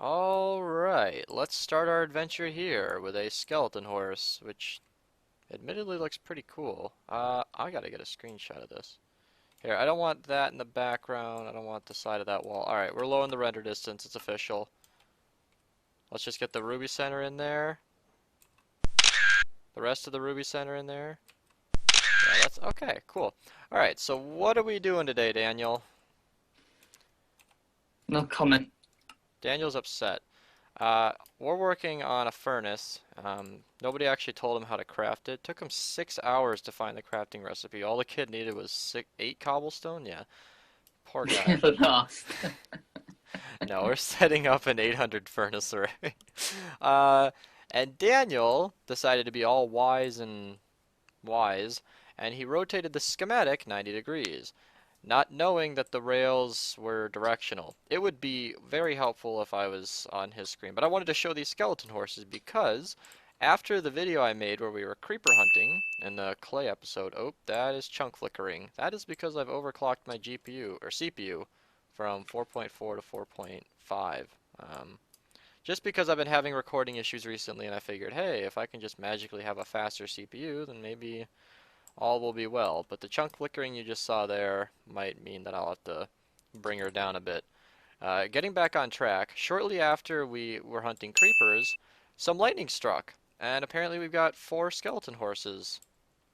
Alright, let's start our adventure here with a skeleton horse, which admittedly looks pretty cool. I gotta get a screenshot of this. Here, I don't want that in the background. I don't want the side of that wall. Alright, we're low on the render distance. It's official. Let's just get the ruby center in there. The rest of the ruby center in there. Yeah, that's okay, cool. Alright, so what are we doing today, Daniel? No comment. Daniel's upset. We're working on a furnace. Nobody actually told him how to craft it. Took him 6 hours to find the crafting recipe. All the kid needed was 8 cobblestone. Yeah, poor guy. Last. No, we're setting up an 800 furnace array. Uh, and Daniel decided to be all wise and wise, and he rotated the schematic 90 degrees, not knowing that the rails were directional. It would be very helpful if I was on his screen, but I wanted to show these skeleton horses because after the video I made where we were creeper hunting in the clay episode, oh, that is chunk flickering. That is because I've overclocked my GPU or CPU from 4.4 to 4.5. Just because I've been having recording issues recently and I figured, hey, if I can just magically have a faster CPU, then maybe all will be well. But the chunk flickering you just saw there might mean that I'll have to bring her down a bit. Getting back on track, shortly after we were hunting creepers, some lightning struck. And apparently we've got 4 skeleton horses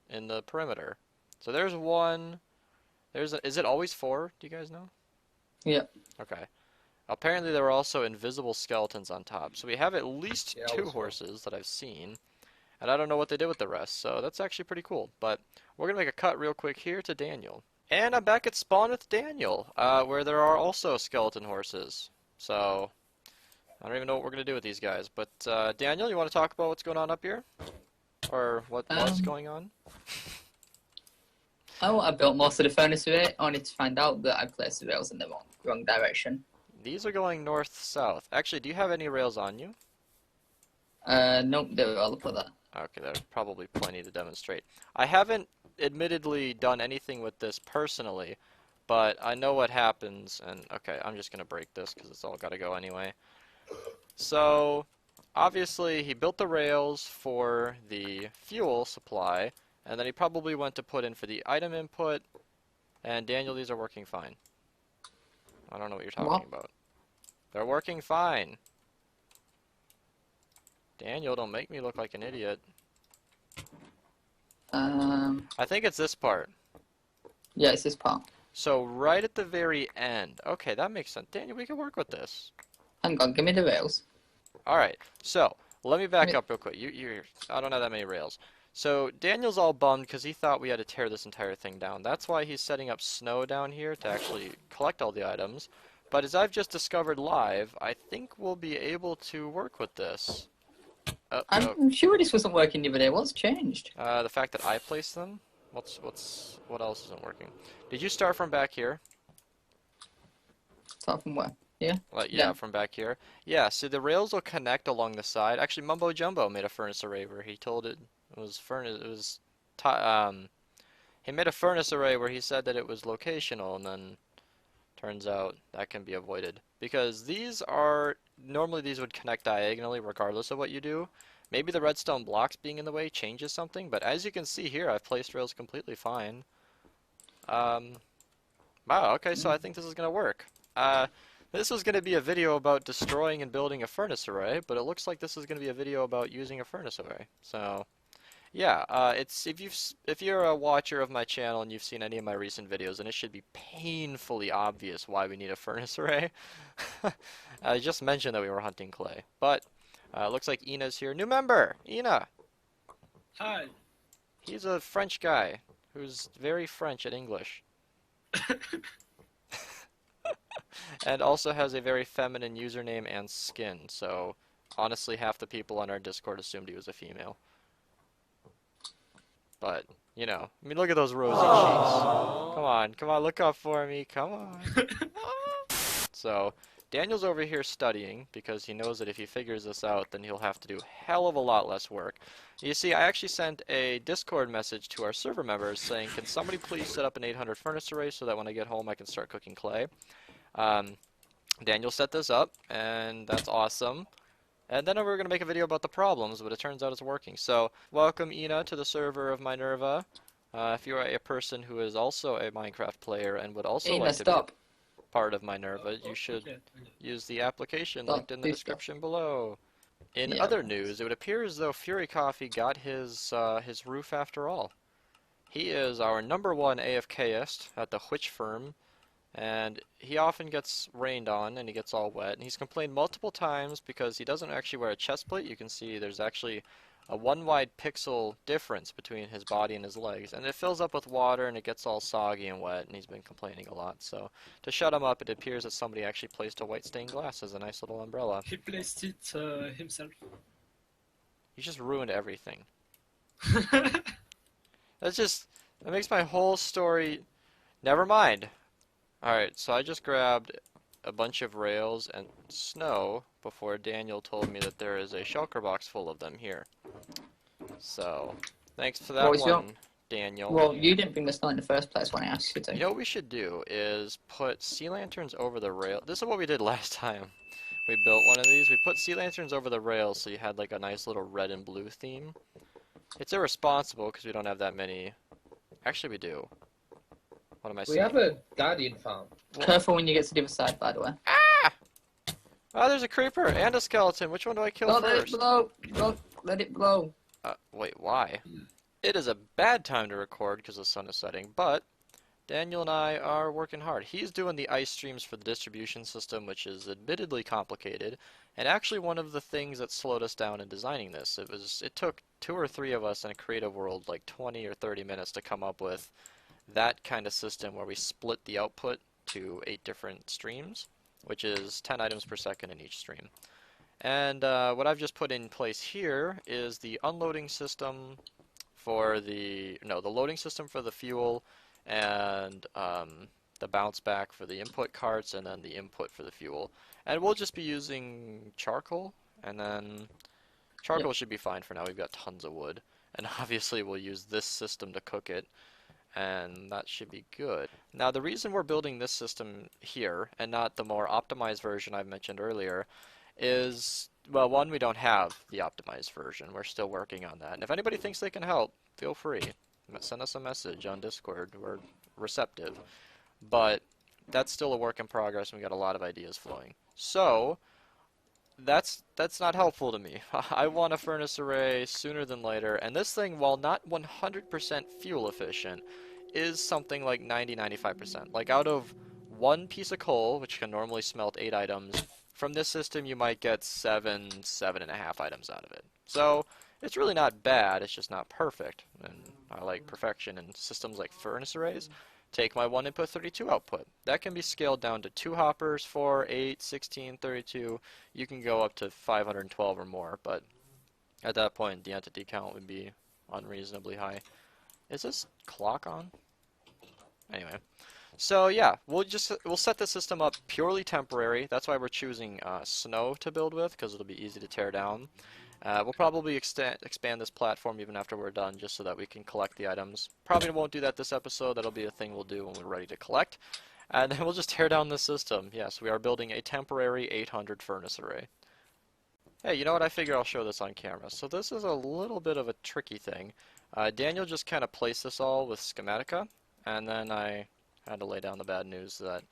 in the perimeter. So there's one. Is it always 4? Do you guys know? Yeah. Okay. Apparently there were also invisible skeletons on top. So we have at least Yeah, 2 always will. horses that I've seen. And I don't know what they did with the rest, so that's actually pretty cool. But we're going to make a cut real quick here to Daniel. And I'm back at spawn with Daniel, where there are also skeleton horses. So I don't even know what we're going to do with these guys. But Daniel, you want to talk about what's going on up here? Or what was Um, going on? oh, I built most of the furnace array, only to find out that I placed the rails in the wrong direction. These are going north-south. Actually, do you have any rails on you? Nope, they were all up there. Okay, there's probably plenty to demonstrate. I haven't admittedly done anything with this personally, but I know what happens, and okay, I'm just gonna break this because it's all gotta go anyway. So, obviously, he built the rails for the fuel supply, and then he probably went to put in for the item input, and Daniel, these are working fine. I don't know what you're talking about. They're working fine. Daniel, don't make me look like an idiot. I think it's this part. Yeah, it's this part. So right at the very end. Okay, that makes sense. Daniel, we can work with this. Hang on, give me the rails. All right. So let me back Me- up real quick. I don't have that many rails. So Daniel's all bummed because he thought we had to tear this entire thing down. That's why he's setting up snow down here to actually collect all the items. But as I've just discovered live, I think we'll be able to work with this. Oh, I'm sure this wasn't working the other day. What's changed? the fact that I placed them. What else isn't working? Did you start from back here? Start from where? Yeah? Yeah, Yeah. from back here. Yeah, so the rails will connect along the side. Actually, Mumbo Jumbo made a furnace array where he told it was furnace. It was he made a furnace array where he said that it was locational, and then turns out that can be avoided because these would connect diagonally regardless of what you do. Maybe the redstone blocks being in the way changes something, but as you can see here, I've placed rails completely fine. Um, wow, okay, so I think this is gonna work. This was going to be a video about destroying and building a furnace array, but it looks like this is going to be a video about using a furnace array. So, yeah, it's if you're a watcher of my channel and you've seen any of my recent videos, then it should be painfully obvious why we need a furnace array. I just mentioned that we were hunting clay, but it looks like Ina's here. New member, Ina. Hi. He's a French guy who's very French at English. And also has a very feminine username and skin, so honestly half the people on our Discord assumed he was a female. But, you know, I mean look at those rosy cheeks. Come on, look up for me, come on. So, Daniel's over here studying because he knows that if he figures this out then he'll have to do a hell of a lot less work. You see, I actually sent a Discord message to our server members saying, can somebody please set up an 800 furnace array so that when I get home I can start cooking clay. Daniel set this up, and that's awesome. awesome. And then we were going to make a video about the problems, but it turns out it's working. So, welcome Ina to the server of Minerva. If you are a person who is also a Minecraft player and would also Ina, like to be stop. part of Minerva, you should Okay. use the application Stop. linked in the Please stop. description below. In Yeah. other news, it would appear as though Fury Coffee got his roof after all. He is our #1 AFKist at the Witch Firm, and he often gets rained on and he gets all wet. And he's complained multiple times because he doesn't actually wear a chest plate. You can see there's actually a 1 wide pixel difference between his body and his legs, and it fills up with water and it gets all soggy and wet, and he's been complaining a lot. So to shut him up, it appears that somebody actually placed a white stained glass as a nice little umbrella. He placed it himself. He just ruined everything. That makes my whole story. Never mind. Alright, so I just grabbed a bunch of rails and snow before Daniel told me that there is a shulker box full of them here. So, thanks for that one, Daniel. Well, you didn't bring the snow in the first place when I asked you to. You know what we should do is put sea lanterns over the rail. This is what we did last time. We built one of these. We put sea lanterns over the rails so you had like a nice little red and blue theme. It's irresponsible because we don't have that many. Actually, we do. What am I We saying? have a guardian farm. Careful when you get to the other side, by the way. Oh, there's a creeper and a skeleton. Which one do I kill Don't let it first? blow. Don't let it blow. Wait, why? It is a bad time to record because the sun is setting, but Daniel and I are working hard. He's doing the ice streams for the distribution system, which is admittedly complicated, and actually one of the things that slowed us down in designing this. It took 2 or 3 of us in a creative world like 20 or 30 minutes to come up with that kind of system where we split the output to 8 different streams, which is 10 items per second in each stream. And what I've just put in place here is the unloading system for the loading system for the fuel, and the bounce back for the input carts, and then the input for the fuel. And we'll just be using charcoal, and then charcoal should be fine for now. We've got tons of wood, and obviously we'll use this system to cook it, and that should be good. Now the reason we're building this system here and not the more optimized version I mentioned earlier is, well, one, we don't have the optimized version. We're still working on that. And if anybody thinks they can help, feel free. Send us a message on Discord. We're receptive. But that's still a work in progress, and we got a lot of ideas flowing. So that's not helpful to me. I want a furnace array sooner than later, and this thing, while not 100% fuel efficient, is something like 90-95%. Like out of 1 piece of coal, which can normally smelt 8 items, from this system you might get 7.5 items out of it. So it's really not bad, it's just not perfect. And I like perfection in systems like furnace arrays. Take my 1 input 32 output. That can be scaled down to 2 hoppers, 4, 8, 16, 32. You can go up to 512 or more, but at that point the entity count would be unreasonably high. Is this clock on? Anyway. So yeah, we'll set the system up purely temporary. That's why we're choosing snow to build with, because it'll be easy to tear down. We'll probably expand this platform even after we're done, just so that we can collect the items. Probably won't do that this episode. That'll be a thing we'll do when we're ready to collect. And then we'll just tear down the system. Yes, we are building a temporary 800 furnace array. Hey, you know what? I figure I'll show this on camera. So this is a little bit of a tricky thing. Daniel just kind of placed this all with schematica, and then I had to lay down the bad news that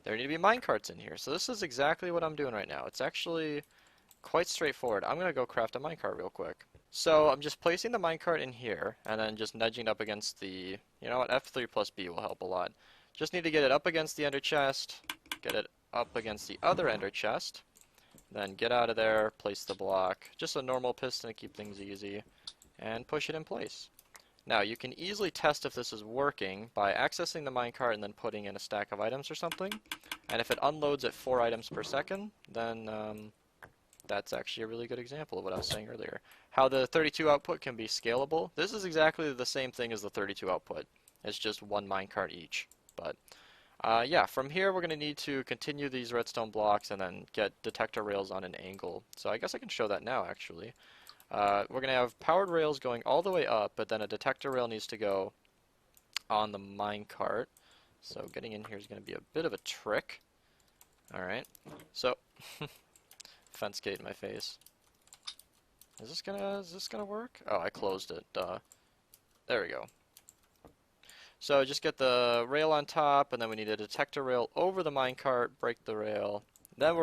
there need to be minecarts in here. So this is exactly what I'm doing right now. It's actually quite straightforward. I'm going to go craft a minecart real quick. So I'm just placing the minecart in here, and then just nudging it up against the, you know what, F3 plus B will help a lot. Just need to get it up against the ender chest, get it up against the other ender chest, then get out of there, place the block, just a normal piston to keep things easy, and push it in place. Now, you can easily test if this is working by accessing the minecart and then putting in a stack of items or something. And if it unloads at 4 items per second, then that's actually a really good example of what I was saying earlier. How the 32 output can be scalable. This is exactly the same thing as the 32 output. It's just 1 minecart each. But yeah, from here we're going to need to continue these redstone blocks and then get detector rails on an angle. So I guess I can show that now, actually. We're going to have powered rails going all the way up, but then a detector rail needs to go on the minecart. So getting in here is going to be a bit of a trick. Alright, so fence gate in my face. Is this gonna work? Oh, I closed it. Duh. There we go. So just get the rail on top, and then we need a detector rail over the minecart, break the rail. Then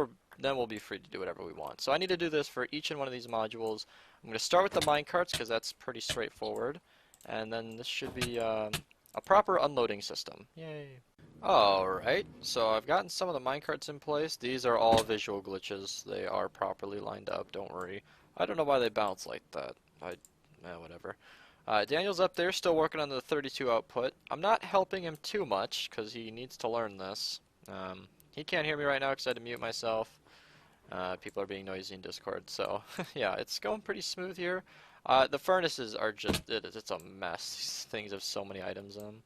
we'll be free to do whatever we want. So I need to do this for each and one of these modules. I'm going to start with the minecarts because that's pretty straightforward, and then this should be a proper unloading system. Yay! Alright, so I've gotten some of the minecarts in place. These are all visual glitches. They are properly lined up, don't worry. I don't know why they bounce like that. Whatever. Daniel's up there still working on the 32 output. I'm not helping him too much because he needs to learn this. He can't hear me right now because I had to mute myself. People are being noisy in Discord, so yeah, it's going pretty smooth here. The furnaces are just, it's a mess. These things have so many items in them.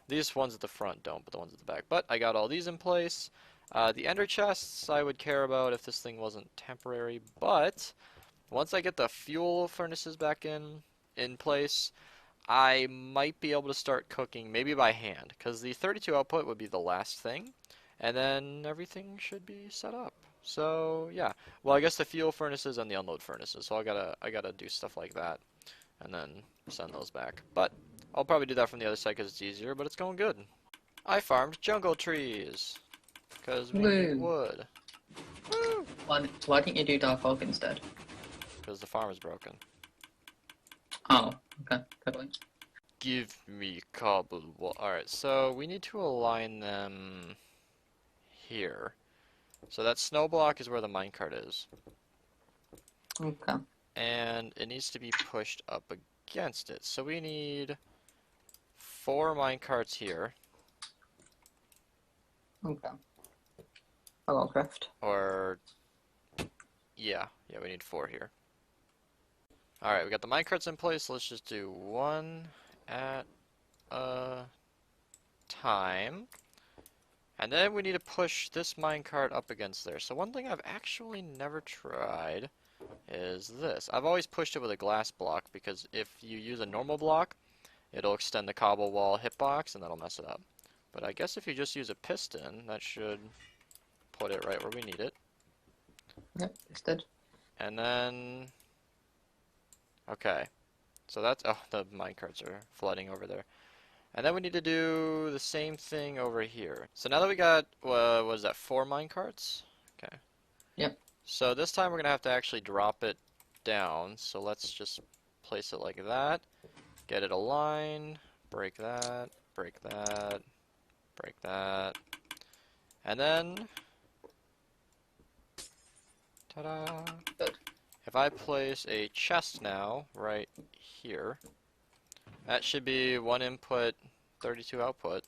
These ones at the front don't, but the ones at the back. But I got all these in place. The ender chests I would care about if this thing wasn't temporary, but once I get the fuel furnaces back in place, I might be able to start cooking maybe by hand, because the 32 output would be the last thing, and then everything should be set up. So yeah, well, I guess the fuel furnaces and the unload furnaces, so I gotta do stuff like that and then send those back. But I'll probably do that from the other side because it's easier, but it's going good. I farmed jungle trees because we need Woo. wood. Woo! Why didn't you do ZedFalcon instead? Because the farm is broken. Oh, okay, good point. Give me cobble wall. Alright, so we need to align them here. So that snow block is where the minecart is. Okay. And it needs to be pushed up against it. So we need 4 minecarts here. Okay. Hello, Craft. Or, yeah, we need 4 here. Alright, we got the minecarts in place. Let's just do one at a time. And then we need to push this minecart up against there. So one thing I've actually never tried is this. I've always pushed it with a glass block because if you use a normal block, it'll extend the cobble wall hitbox and that'll mess it up. But I guess if you just use a piston, that should put it right where we need it. Yep, it's dead. And then... okay. So that's... oh, the minecarts are flooding over there. And then we need to do the same thing over here. So now that we got, what was that, 4 minecarts? Okay. Yep. So this time we're going to have to actually drop it down. So let's just place it like that. Get it aligned. Break that. Break that. Break that. And then... ta-da! Good. If I place a chest now, right here, that should be 1 input, 32 output.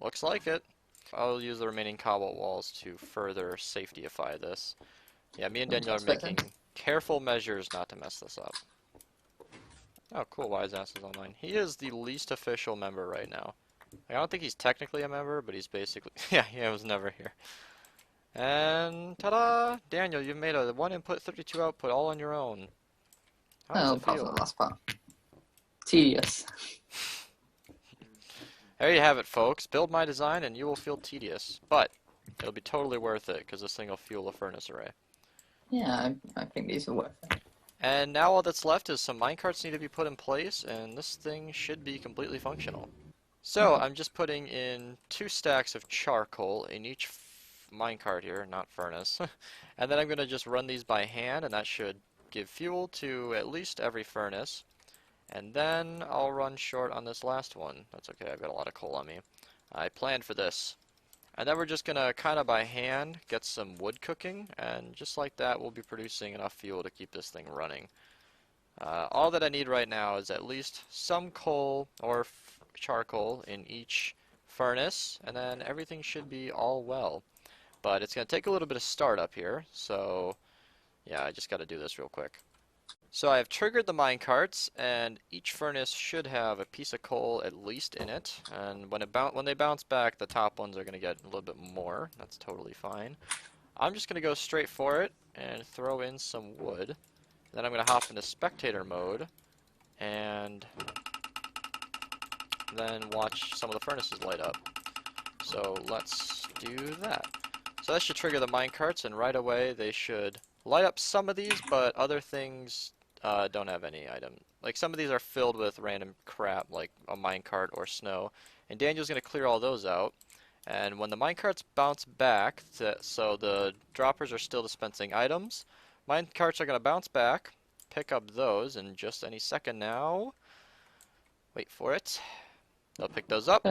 Looks like it. I'll use the remaining cobble walls to further safetyify this. Yeah, me and Daniel are making careful measures not to mess this up. Oh, cool, Wise Ass is online. He is the least official member right now. I don't think he's technically a member, but he's basically... yeah, he was never here. And ta-da! Daniel, you've made a 1 input, 32 output all on your own. How does Oh, it apart feel? from the last part. Tedious. There you have it, folks. Build my design and you will feel tedious. But it'll be totally worth it because this thing will fuel a furnace array. Yeah, I think these are worth it. And now all that's left is some minecarts need to be put in place and this thing should be completely functional. So I'm just putting in 2 stacks of charcoal in each minecart here, not furnace. And then I'm going to just run these by hand and that should give fuel to at least every furnace. And then I'll run short on this last one. That's okay, I've got a lot of coal on me. I planned for this. And then we're just going to kind of by hand get some wood cooking, and just like that we'll be producing enough fuel to keep this thing running. All that I need right now is at least some coal or charcoal in each furnace, and then everything should be all well. But it's going to take a little bit of startup here, so yeah, I just got to do this real quick. So I have triggered the minecarts, and each furnace should have a piece of coal at least in it. And when they bounce back, the top ones are going to get a little bit more. That's totally fine. I'm just going to go straight for it and throw in some wood. Then I'm going to hop into spectator mode and then watch some of the furnaces light up. So let's do that. So that should trigger the minecarts, and right away they should light up some of these, but other things don't have any item. Like some of these are filled with random crap, like a minecart or snow. And Daniel's gonna clear all those out. And when the minecarts bounce back, so the droppers are still dispensing items, minecarts are gonna bounce back, pick up those in just any second now. Wait for it. They'll pick those up,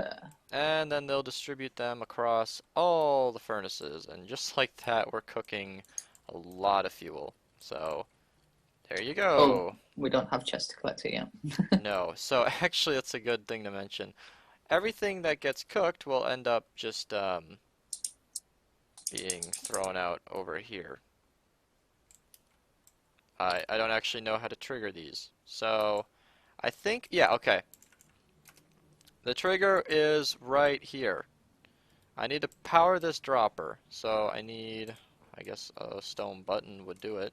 and then they'll distribute them across all the furnaces. And just like that, we're cooking a lot of fuel. So there you Oh, go. we don't have chest to collect it yet. No, so actually that's a good thing to mention. Everything that gets cooked will end up just being thrown out over here. I don't actually know how to trigger these. So I think, yeah, okay. The trigger is right here. I need to power this dropper, so I need, I guess a stone button would do it.